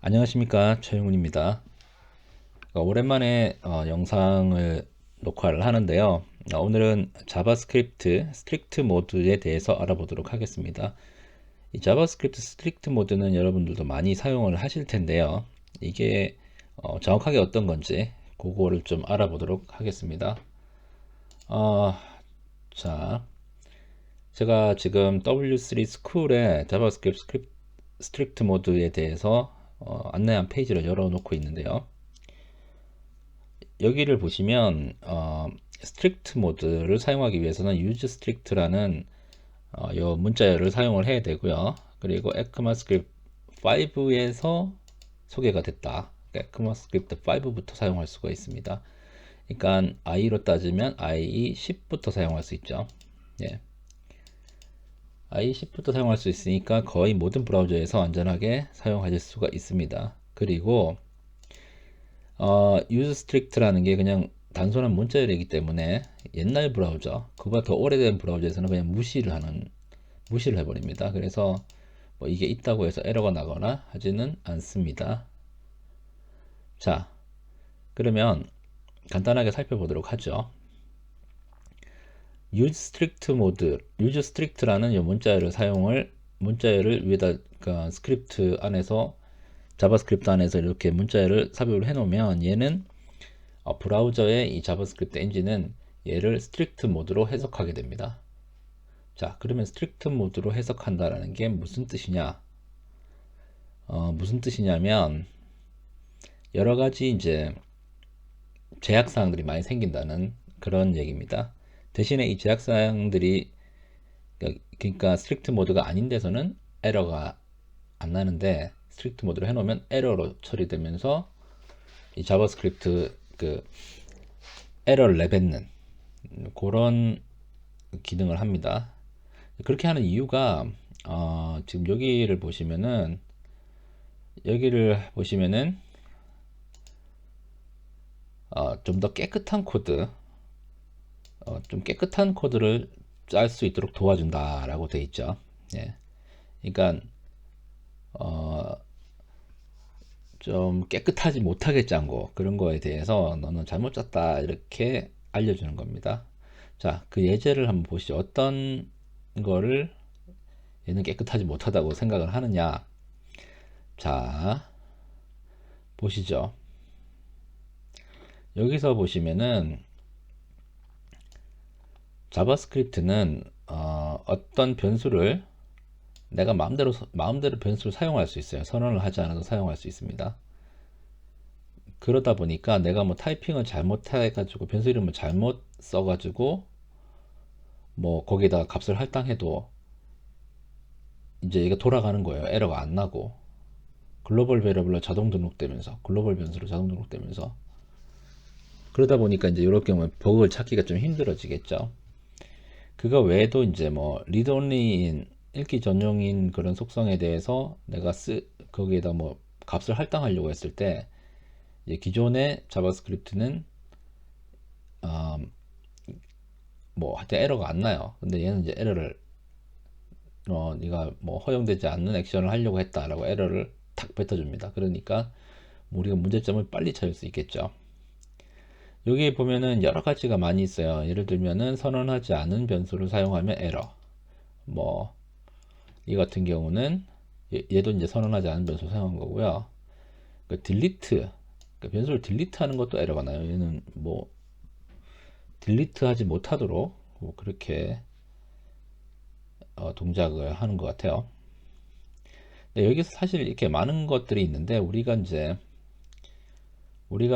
안녕하십니까, 최영훈입니다. 오랜만에 영상을 녹화를 하는데요. 오늘은 자바스크립트 스트릭트 모드에 대해서 알아보도록 하겠습니다. 이 자바스크립트 스트릭트 모드는 여러분들도 많이 사용을 하실 텐데요. 이게 정확하게 어떤 건지 그거를 좀 알아보도록 하겠습니다. 어, 자, 제가 지금 W3 스쿨의 자바스크립트 스트릭트 모드에 대해서 안내한 페이지를 열어놓고 있는데요. 여기를 보시면 스트릭트 모드를 사용하기 위해서는 use strict라는 요 문자열을 사용을 해야 되고요. 그리고 ECMAScript 5에서 소개가 됐다. ECMAScript 5부터 사용할 수가 있습니다. 그러니까 IE로 따지면 IE 10부터 사용할 수 있죠. 예. IE 10부터 사용할 수 있으니까 거의 모든 브라우저에서 안전하게 사용하실 수가 있습니다. 그리고 use strict라는 게 그냥 단순한 문자열이기 때문에 옛날 브라우저, 그보다 더 오래된 브라우저에서는 그냥 무시를 해버립니다. 그래서 뭐 이게 있다고 해서 에러가 나거나 하지는 않습니다. 자, 그러면 간단하게 살펴보도록 하죠. use strict 모드, use strict라는 이 문자열을 위에다 스크립트 안에서 자바스크립트 안에서 이렇게 문자열을 삽입을 해 놓으면 얘는 브라우저의 이 자바스크립트 엔진은 얘를 스트릭트 모드로 해석하게 됩니다. 자, 그러면 스트릭트 모드로 해석한다라는 게 무슨 뜻이냐? 무슨 뜻이냐면 여러 가지 이제 제약 사항들이 많이 생긴다는 그런 얘기입니다. 대신에 이 제약 사항들이 그러니까 스트릭트 모드가 아닌 데서는 에러가 안 나는데 스트릭트 모드로 해놓으면 에러로 처리되면서 이 자바스크립트 에러를 내뱉는 그런 기능을 합니다. 그렇게 하는 이유가 지금 여기를 보시면은 좀 더 깨끗한 코드, 좀 깨끗한 코드를 짤 수 있도록 도와준다라고 돼 있죠. 예. 그러니까 좀 깨끗하지 못하게 짠 거, 그런 거에 대해서 너는 잘못 짰다 이렇게 알려주는 겁니다. 자, 그 예제를 한번 보시죠. 어떤 거를 얘는 깨끗하지 못하다고 생각을 하느냐. 자, 보시죠. 여기서 보시면은 자바스크립트는 어떤 변수를 내가 마음대로 변수를 사용할 수 있어요. 선언을 하지 않아도 사용할 수 있습니다. 그러다 보니까 내가 뭐 타이핑을 잘못해가지고 변수 이름을 잘못 써가지고 뭐 거기다가 값을 할당해도 이제 이게 돌아가는 거예요. 에러가 안 나고 글로벌 베리어블로 자동 등록되면서 글로벌 변수로 자동 등록되면서 그러다 보니까 이제 이럴 경우에 버그를 찾기가 좀 힘들어지겠죠. 그거 외에도 이제 뭐 리드 온리인 읽기 전용인 그런 속성에 대해서 거기에다 뭐 값을 할당하려고 했을 때 이제 기존의 자바스크립트는 뭐 하여튼 에러가 안 나요. 근데 얘는 이제 에러를 네가 뭐 허용되지 않는 액션을 하려고 했다라고 에러를 탁 뱉어줍니다. 그러니까 우리가 문제점을 빨리 찾을 수 있겠죠. 여기 보면은 여러 가지가 많이 있어요. 예를 들면은 선언하지 않은 변수를 사용하면 에러. 뭐 이 같은 경우는 얘도 이제 선언하지 않은 변수 사용한 거고요. 그 딜리트, 변수를 딜리트 하는 것도 에러가 나요. 얘는 뭐 딜리트 하지 못하도록 뭐 그렇게 동작을 하는 것 같아요. 근데 여기서 사실 이렇게 많은 것들이 있는데 우리가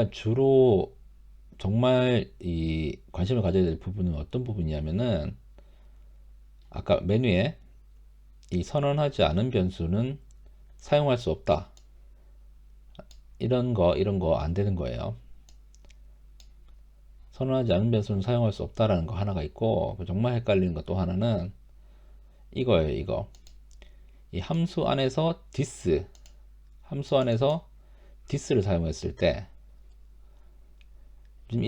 주로 정말 이 관심을 가져야 될 부분은 어떤 부분이냐면은 아까 메뉴에 이 선언하지 않은 변수는 사용할 수 없다. 이런 거 안 되는 거예요. 선언하지 않은 변수는 사용할 수 없다라는 거 하나가 있고 정말 헷갈리는 것 또 하나는 이거예요. 이거 이 함수 안에서 this를 사용했을 때 지금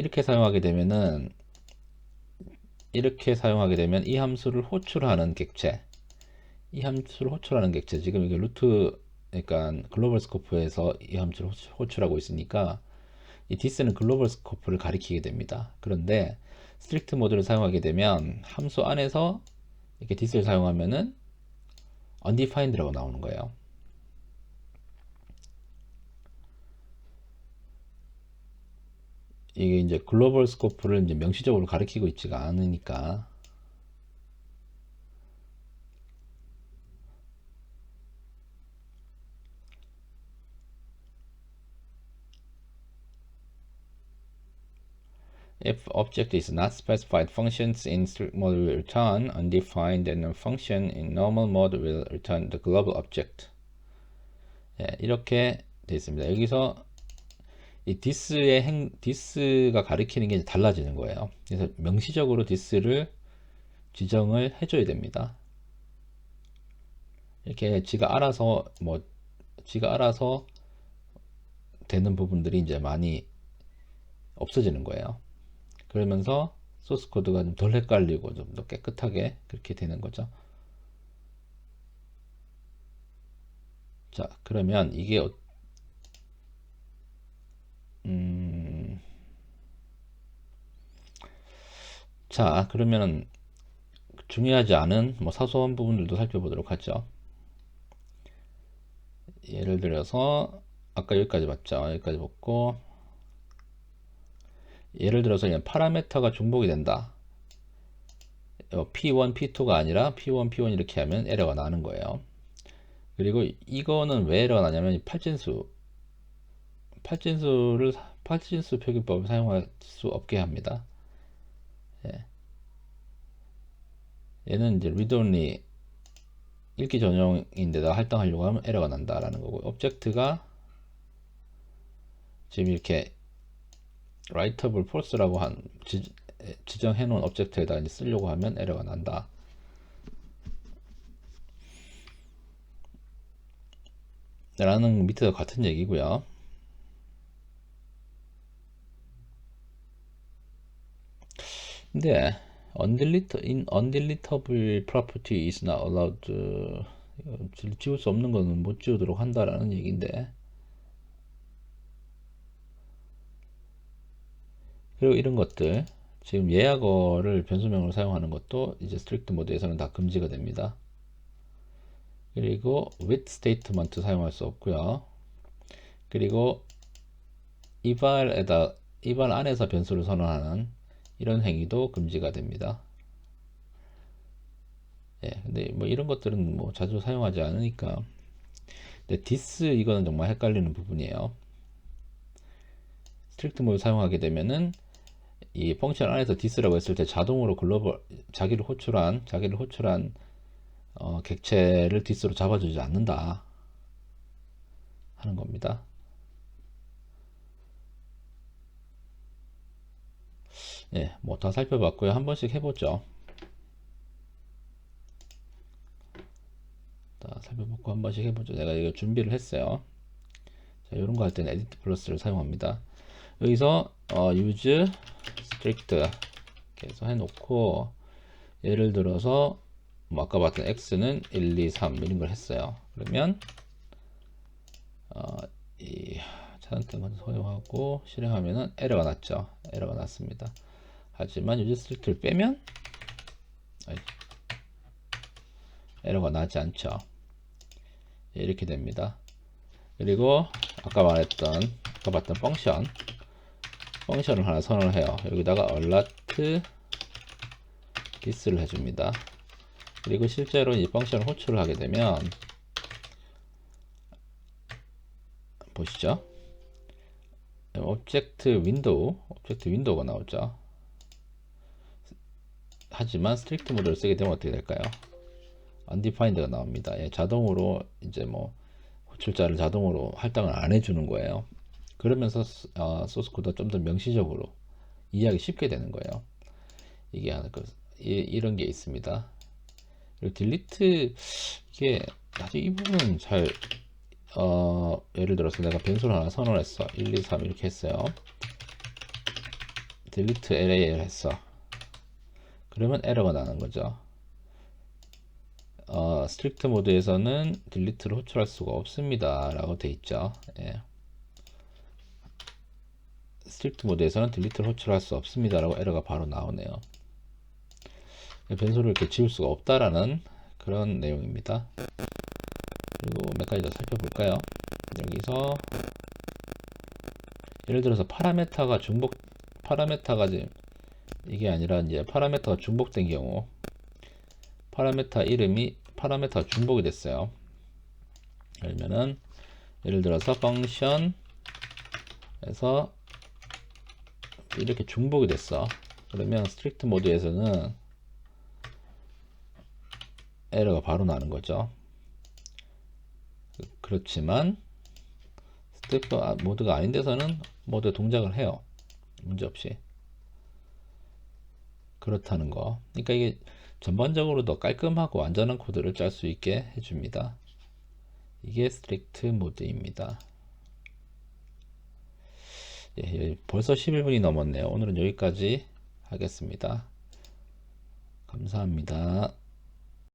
이렇게 사용하게 되면 이 함수를 호출하는 객체 지금 이게 루트 그러니까 글로벌 스코프에서 이 함수를 호출하고 있으니까 이 this는 글로벌 스코프를 가리키게 됩니다. 그런데 스트릭트 모드를 사용하게 되면 함수 안에서 이렇게 this를 사용하면은 undefined라고 나오는 거예요. 이게 이제 글로벌 스코프를 이제 명시적으로 가리키고 있지가 않으니까. If object is not specified, functions in strict mode will return undefined, and a function in normal mode will return the global object. 예, 이렇게 되어 있습니다. 여기서 이 this가 가리키는 게 달라지는 거예요. 그래서 명시적으로 this를 지정을 해줘야 됩니다. 이렇게 지가 알아서 되는 부분들이 이제 많이 없어지는 거예요. 그러면서 소스 코드가 좀 덜 헷갈리고 좀 더 깨끗하게 그렇게 되는 거죠. 자, 그러면 이게 자, 그러면 중요하지 않은 뭐 사소한 부분들도 살펴보도록 하죠. 예를 들어서 아까 여기까지 봤죠. 여기까지 봤고, 예를 들어서 그냥 파라메터가 중복이 된다. P1, P2가 아니라 P1, P1 이렇게 하면 에러가 나는 거예요. 그리고 이거는 왜 에러가 나냐면 팔진수 표기법을 사용할 수 없게 합니다. 예. 얘는 이제 read only 읽기 전용인데다 할당하려고 하면 에러가 난다라는 거고, 오브젝트가 지금 이렇게 writable false라고 지정해 놓은 오브젝트에다 쓰려고 하면 에러가 난다. 라는 밑에도 같은 얘기고요. 근데 undeletable property is not allowed. 지울 수 없는 거는 못 지우도록 한다라는 얘기인데, 그리고 이런 것들 지금 예약어를 변수명으로 사용하는 것도 이제 스트릭트 모드에서는 다 금지가 됩니다. 그리고 with statement 사용할 수 없고요. 그리고 eval 안에서 변수를 선언하는 이런 행위도 금지가 됩니다. 예, 근데 뭐 이런 것들은 뭐 자주 사용하지 않으니까. 근데 this 이거는 정말 헷갈리는 부분이에요. 스트릭트 모드 사용하게 되면은 이 펑션 안에서 this라고 했을 때 자동으로 글로벌 자기를 호출한 객체를 this로 잡아주지 않는다 하는 겁니다. 예, 뭐 다 살펴봤고요. 한 번씩 해보죠. 다 살펴보고 한 번씩 해보죠. 내가 이거 준비를 했어요. 자, 이런 거 할 때는 edit 플러스를 사용합니다. 여기서 use strict 이렇게 해서 해놓고, 예를 들어서 뭐 아까 봤던 x는 1, 2, 3 이런 걸 했어요. 그러면 이 차단된 사용하고 실행하면은 에러가 났죠. 에러가 났습니다. 하지만 use strict를 빼면 에러가 나지 않죠. 이렇게 됩니다. 그리고 아까 봤던 펑션을 하나 선언을 해요. 여기다가 alert this를 해줍니다. 그리고 실제로 이 펑션을 호출을 하게 되면 보시죠. 오브젝트 윈도우가 나오죠. 하지만 스트릭트 모드를 쓰게 되면 어떻게 될까요? undefined가 나옵니다. 예, 자동으로 이제 뭐 호출자를 자동으로 할당을 안 해주는 거예요. 그러면서 소스 코드가 좀 더 명시적으로 이해하기 쉽게 되는 거예요. 이게 이런 게 있습니다. 그리고 딜리트, 이게 아직 이 부분은 잘 예를 들어서 내가 변수를 하나 선언했어. 1, 2, 3 이렇게 했어요. 딜리트 LA를 했어. 그러면 에러가 나는 거죠. 스트릭트 모드에서는 딜리트를 호출할 수가 없습니다 라고 돼 있죠. 예. 스트릭트 모드에서는 딜리트를 호출할 수 없습니다 라고 에러가 바로 나오네요. 변수를 이렇게 지울 수가 없다라는 그런 내용입니다. 그리고 몇 가지 더 살펴볼까요? 여기서 예를 들어서 파라메타가 지금 이게 아니라 이제 파라메타가 중복된 경우, 파라메타 이름이 파라메타가 중복이 됐어요. 그러면은 예를 들어서 펑션에서 이렇게 중복이 됐어. 그러면 스트릭트 모드에서는 에러가 바로 나는 거죠. 그렇지만 스트릭트 모드가 아닌 데서는 모두 동작을 해요. 문제없이. 그렇다는 거. 그러니까 이게 전반적으로 더 깔끔하고 안전한 코드를 짤 수 있게 해줍니다. 이게 스트릭트 모드입니다. 예, 벌써 11분이 넘었네요. 오늘은 여기까지 하겠습니다. 감사합니다.